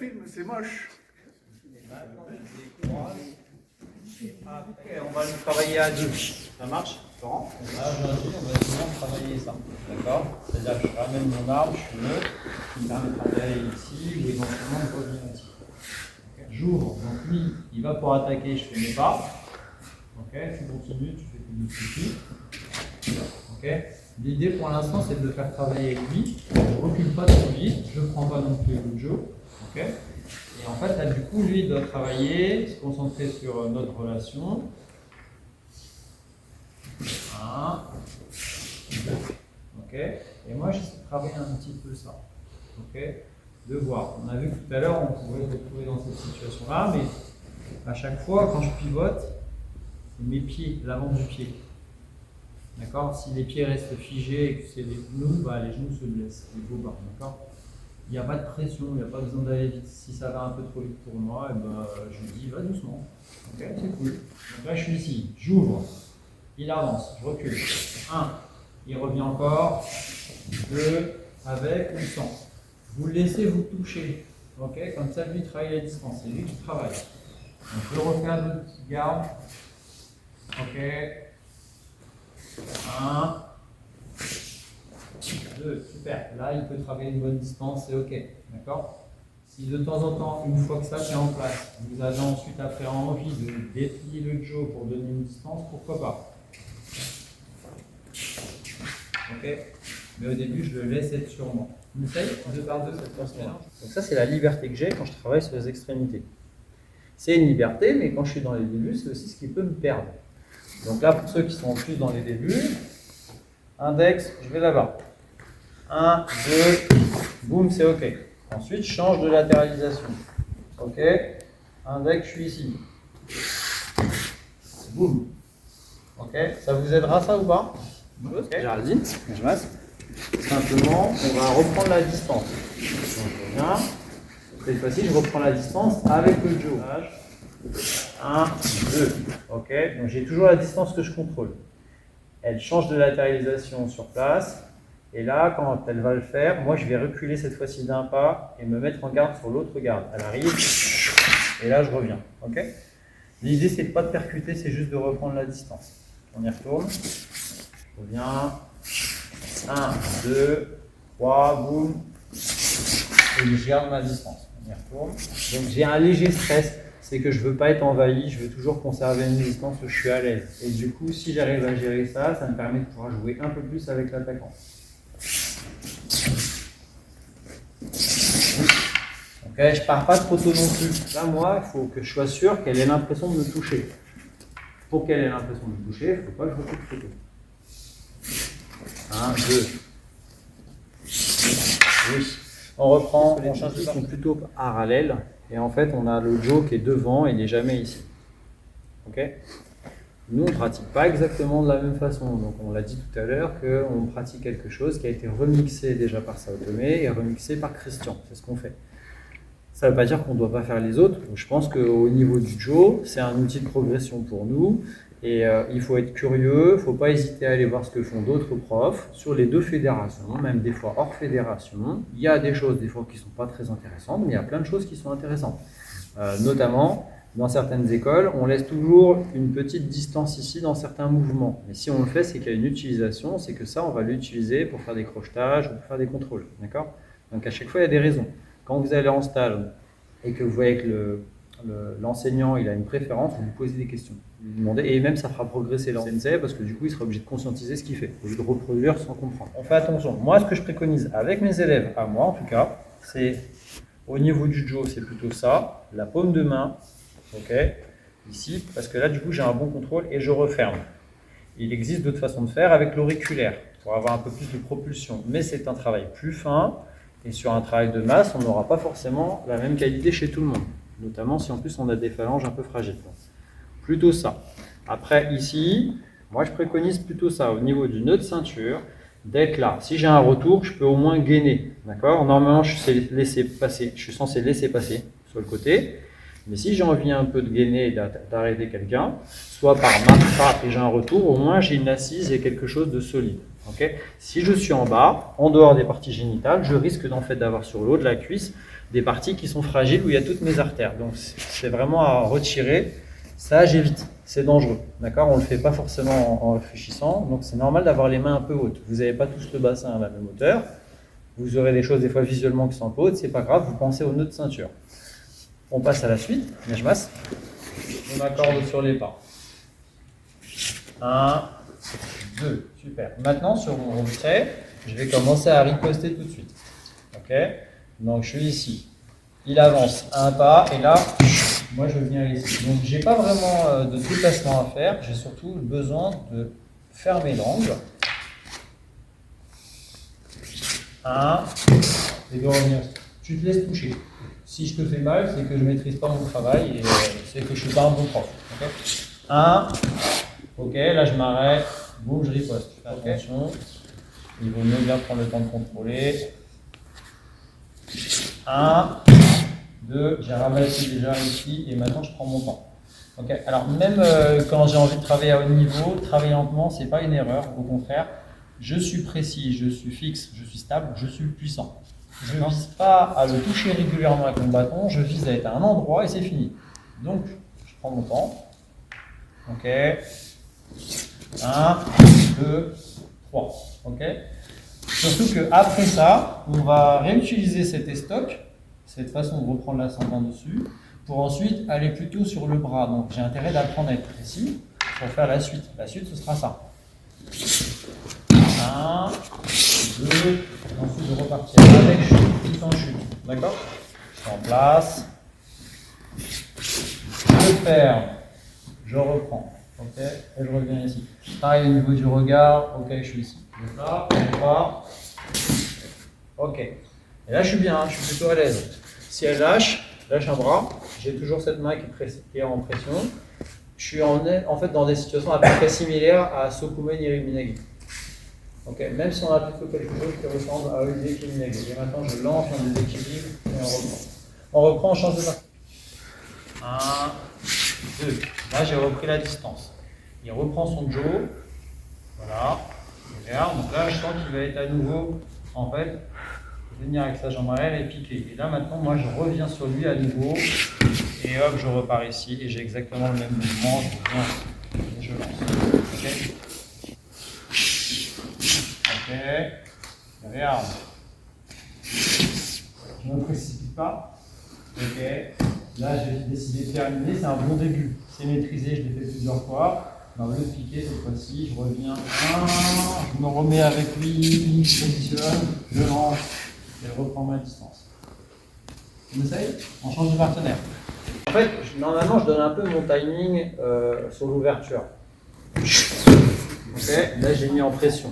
film, c'est moche. Après, on va le travailler à deux. Ça marche, Laurent? Là, aujourd'hui, on va souvent travailler ça. D'accord? C'est-à-dire que je ramène mon arme, je suis neutre, qui me permettra d'aller ici, ou éventuellement de revenir ici. Okay. J'ouvre, donc lui, il va pour attaquer, je fais mes pas. Ok, tu continues, tu fais tes deux petits. Ok. L'idée pour l'instant, c'est de le faire travailler avec lui. Je ne recule pas trop vite, je ne prends pas non plus le jeu. Ok. Et en fait, là, du coup, lui, il doit travailler, se concentrer sur notre relation. 1, 2. Ok. Et moi, j'essaie de travailler un petit peu ça. Ok. De voir. On a vu que tout à l'heure, on pouvait se retrouver dans cette situation-là, mais à chaque fois, quand je pivote, c'est mes pieds, l'avant du pied. D'accord? Si les pieds restent figés et que c'est les genoux, bah, les genoux se blessent, les beaux bas. D'accord? Il n'y a pas de pression, il n'y a pas besoin d'aller vite. Si ça va un peu trop vite pour moi, et ben, je me dis, va doucement. Ok, c'est cool. Donc là, je suis ici, j'ouvre, il avance, je recule. 1, il revient encore. 2, avec ou sans. Vous le laissez vous toucher. Ok, comme ça, lui, il travaille à distance. C'est lui qui travaille. Donc, je le refais à deux petites gardes. Ok. 1, 2, super. Là, il peut travailler une bonne distance, c'est ok. D'accord? Si de temps en temps, une fois que ça c'est en place, vous avez ensuite après envie de déplier le jaw pour donner une distance, pourquoi pas? Ok? Mais au début, je le laisse être sur moi. On essaye 2 par 2 cette façon-là. Donc ça, c'est la liberté que j'ai quand je travaille sur les extrémités. C'est une liberté, mais quand je suis dans les débuts, c'est aussi ce qui peut me perdre. Donc là, pour ceux qui sont en plus dans les débuts, index, je vais là-bas. 1, 2, boum, c'est OK. Ensuite, je change de latéralisation. OK. Index, je suis ici. Boum. OK. Ça vous aidera ça ou pas? OK. Géraldine, je masse. Simplement, on va reprendre la distance. Donc, je viens. Cette fois-ci, je reprends la distance avec le jaw. 1, 2. OK. Donc, j'ai toujours la distance que je contrôle. Elle change de latéralisation sur place. Et là, quand elle va le faire, moi je vais reculer cette fois-ci d'un pas et me mettre en garde sur l'autre garde. Elle arrive, et là je reviens. Okay. L'idée c'est de ne pas de percuter, c'est juste de reprendre la distance. On y retourne. Je reviens. 1, 2, 3, boum. Et je garde ma distance. On y retourne. Donc j'ai un léger stress, c'est que je ne veux pas être envahi, je veux toujours conserver une distance où je suis à l'aise. Et du coup, si j'arrive à gérer ça, ça me permet de pouvoir jouer un peu plus avec l'attaquant. Okay, je ne pars pas trop tôt non plus. Là, moi, il faut que je sois sûr qu'elle ait l'impression de me toucher. Pour qu'elle ait l'impression de me toucher, il ne faut pas que je recule trop tôt. 1, 2. Oui. On reprend, on change de sont plutôt parallèles. Et en fait, on a le jaw qui est devant et il n'est jamais ici. Ok? Nous, on ne pratique pas exactement de la même façon. Donc, on l'a dit tout à l'heure qu'on pratique quelque chose qui a été remixé déjà par Sao Tomé et remixé par Christian. C'est ce qu'on fait. Ça ne veut pas dire qu'on ne doit pas faire les autres. Je pense qu'au niveau du jaw, c'est un outil de progression pour nous. Et il faut être curieux, il ne faut pas hésiter à aller voir ce que font d'autres profs sur les deux fédérations, même des fois hors fédération. Il y a des choses des fois qui ne sont pas très intéressantes, mais il y a plein de choses qui sont intéressantes. Notamment, dans certaines écoles, on laisse toujours une petite distance ici dans certains mouvements. Mais si on le fait, c'est qu'il y a une utilisation, c'est que ça, on va l'utiliser pour faire des crochetages ou pour faire des contrôles. D'accord ? Donc à chaque fois, il y a des raisons. Quand vous allez en stage et que vous voyez que l'enseignant il a une préférence, vous lui posez des questions. Vous lui demandez, et même ça fera progresser l'enseignant parce que du coup, il sera obligé de conscientiser ce qu'il fait, au lieu de reproduire sans comprendre. On fait attention. Moi, ce que je préconise avec mes élèves, à moi en tout cas, c'est au niveau du jaw, c'est plutôt ça, la paume de main. Ok, ici, parce que là, du coup, j'ai un bon contrôle et je referme. Il existe d'autres façons de faire avec l'auriculaire pour avoir un peu plus de propulsion, mais c'est un travail plus fin et sur un travail de masse, on n'aura pas forcément la même qualité chez tout le monde, notamment si en plus on a des phalanges un peu fragiles. Plutôt ça. Après, ici, moi je préconise plutôt ça au niveau du nœud de ceinture, d'être là. Si j'ai un retour, je peux au moins gainer. D'accord ? Normalement, je suis censé laisser passer sur le côté. Mais si j'ai envie un peu de gainer et d'arrêter quelqu'un, soit par ma frappe et j'ai un retour, au moins j'ai une assise et quelque chose de solide. Okay ? Si je suis en bas, en dehors des parties génitales, je risque en fait d'avoir sur le haut de la cuisse des parties qui sont fragiles où il y a toutes mes artères. Donc c'est vraiment à retirer. Ça, j'évite. C'est dangereux. D'accord? On ne le fait pas forcément en réfléchissant. Donc c'est normal d'avoir les mains un peu hautes. Vous n'avez pas tous le bassin à la même hauteur. Vous aurez des choses des fois visuellement qui sont un peu hautes. C'est pas grave. Vous pensez aux nœuds de ceinture. On passe à la suite. Je masse. Je m'accorde sur les pas. 1, 2. Super. Maintenant, sur mon retrait, je vais commencer à riposter tout de suite. Ok? Donc, je suis ici. Il avance un pas et là, moi, je viens ici. Donc, je n'ai pas vraiment de déplacement à faire. J'ai surtout besoin de fermer l'angle. 1 et de revenir. Tu te laisses toucher. Si je te fais mal, c'est que je ne maîtrise pas mon travail et c'est que je ne suis pas un bon prof. Okay? 1, ok, là je m'arrête, boum, je riposte. Fais attention, il vaut mieux bien prendre le temps de contrôler. 1, 2, j'ai ramassé déjà ici et maintenant je prends mon temps. Okay? Alors même quand j'ai envie de travailler à haut niveau, travailler lentement, ce n'est pas une erreur, au contraire, je suis précis, je suis fixe, je suis stable, je suis puissant. Je ne vise pas à le toucher régulièrement avec mon bâton, je vise à être à un endroit et c'est fini. Donc, je prends mon temps. Ok. 1, 2, 3. Ok. Surtout qu'après ça, on va réutiliser cet estoc, cette façon de reprendre l'ascendant dessus, pour ensuite aller plutôt sur le bras. Donc, j'ai intérêt d'apprendre à être précis pour faire la suite. La suite, ce sera ça. 1, 2, ensuite je repartir avec chute, tout en chute. D'accord? Je suis en place. Je ferme. Je reprends. Ok? Et je reviens ici. Pareil au niveau du regard. Ok, je suis ici. Donc là, on va. Ok. Et là, je suis bien, je suis plutôt à l'aise. Si elle lâche un bras. J'ai toujours cette main qui est en pression. Je suis en fait dans des situations à peu près similaires à Sokumen Iriminagi. Okay. Même si on a plutôt quelque chose qui ressemble à Olivier Kiminagi. Et maintenant, je lance un déséquilibre et on reprend. On reprend, on change de partie. 1, 2. Là, j'ai repris la distance. Il reprend son jaw. Voilà. Regarde. Donc là, je sens qu'il va être à nouveau, en fait, venir avec sa jambe arrière et piquer. Et là, maintenant, moi, je reviens sur lui à nouveau. Et hop, je repars ici. Et j'ai exactement le même mouvement. Je reviens et je lance. Okay. Ok, regarde. Je ne me précipite pas. Ok, là j'ai décidé de terminer, c'est un bon début. C'est maîtrisé, je l'ai fait plusieurs fois. On va le piquer cette fois-ci, je reviens. Je me remets avec lui, je positionne, je lance et je reprends ma distance. On essaye? On change de partenaire. En fait, normalement je donne un peu mon timing sur l'ouverture. Ok, là j'ai mis en pression.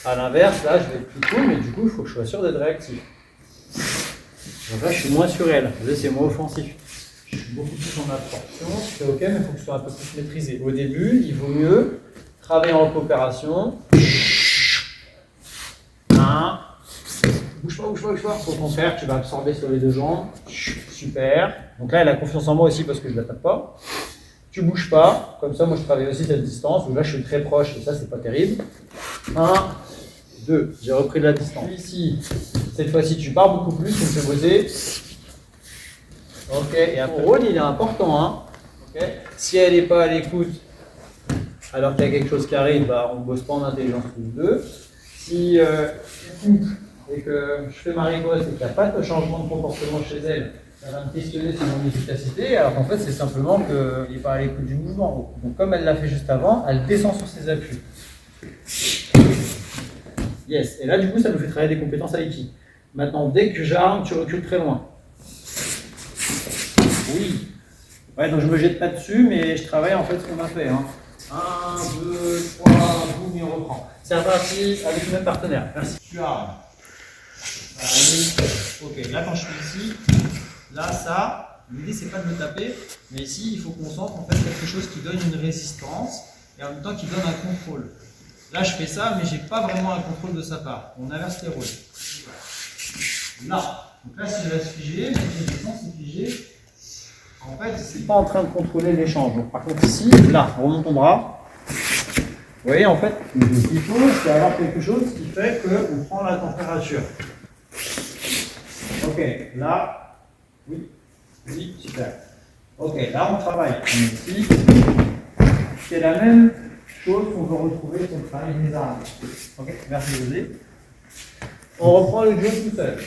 A l'inverse, là, je vais être plus cool, mais du coup, il faut que je sois sûr d'être réactif. Donc là, je suis moins sur elle. Vous voyez, c'est moins offensif. Je suis beaucoup plus en absorption. C'est OK, mais il faut que je sois un peu plus maîtrisé. Au début, il vaut mieux travailler en coopération. 1. Bouge pas. Au contraire, tu vas absorber sur les deux jambes. Super. Donc là, elle a confiance en moi aussi parce que je ne la tape pas. Tu bouges pas. Comme ça, moi, je travaille aussi cette distance. Donc là, je suis très proche et ça, c'est pas terrible. 1. 2, j'ai repris de la distance. Ici, cette fois-ci, tu pars beaucoup plus, tu me fais bosser. Ok, et après, le rôle, il est important. Hein. Okay. Si elle n'est pas à l'écoute, alors qu'il y a quelque chose qui arrive, bah, on ne bosse pas en intelligence tous les deux. Si et que je fais ma riposte et qu'il n'y a pas de changement de comportement chez elle, ça va me questionner sur mon efficacité, alors qu'en fait, c'est simplement qu'il n'est pas à l'écoute du mouvement. Donc, comme elle l'a fait juste avant, elle descend sur ses appuis. Yes, et là du coup ça nous fait travailler des compétences Aiki. Maintenant, dès que j'arme, tu recules très loin. Oui. Ouais, donc je me jette pas dessus, mais je travaille en fait ce qu'on a fait. 1, 2, 3, boum, et on reprend. C'est reparti avec le même partenaire. Merci. Tu armes. Ok, là quand je suis ici, là ça, l'idée c'est pas de me taper, mais ici il faut qu'on centre en fait quelque chose qui donne une résistance et en même temps qui donne un contrôle. Là, je fais ça, mais je n'ai pas vraiment un contrôle de sa part. On inverse les rôles. Là. Donc là, si je reste figé, mais si je descends, c'est figé. En fait, c'est pas en train de contrôler l'échange. Donc, par contre, ici, là, remonte ton bras. Vous voyez, en fait, ce qu'il faut, c'est avoir quelque chose qui fait qu'on prend la température. Ok, là, Oui. Oui, super. Ok, là on travaille ici. C'est la même chose qu'on peut retrouver si on travaille les armes. Ok, merci José. On reprend le jeu tout seul.